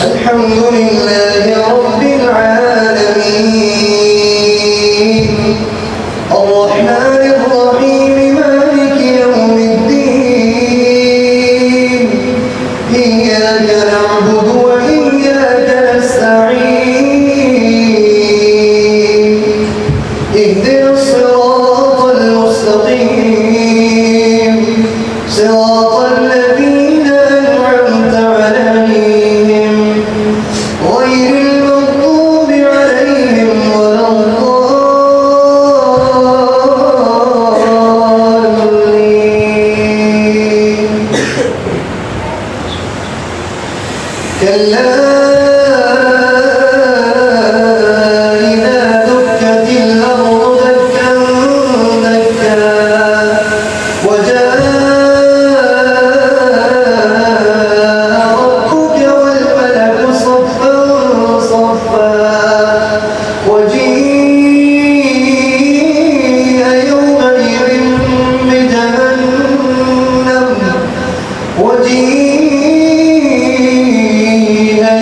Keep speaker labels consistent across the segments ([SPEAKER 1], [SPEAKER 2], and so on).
[SPEAKER 1] الحمد لله رب العالمين الرحمن الرحيم مالك يوم الدين إياك نعبد وإياك نستعين اهدنا الصراط المستقيم صراط الذين أنعمت عليهم غير المغضوب عليهم ولا الضالين كلا إذا دكت الأرض دكا دكا وجاء ربك والملك صفا صفا وجيء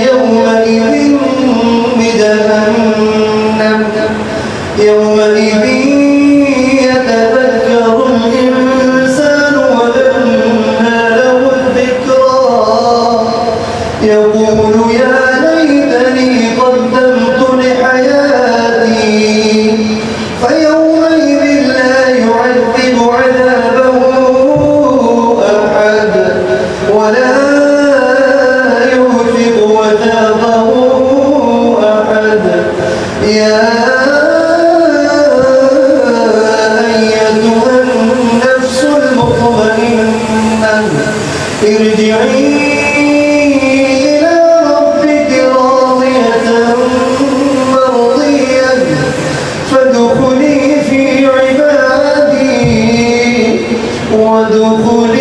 [SPEAKER 1] يومئذ بجهنم يومئذ يتذكر الإنسان وأنى له الذكرى يقول يا ليتني قدمت لحياتي فيومئذ لا يعذب عذابه أحد ولا يوثق وثاقه أحد يا أيتها النفس المطمئنة ارجعي إلى ربك راضية مرضية فادخلي في عبادي وادخلي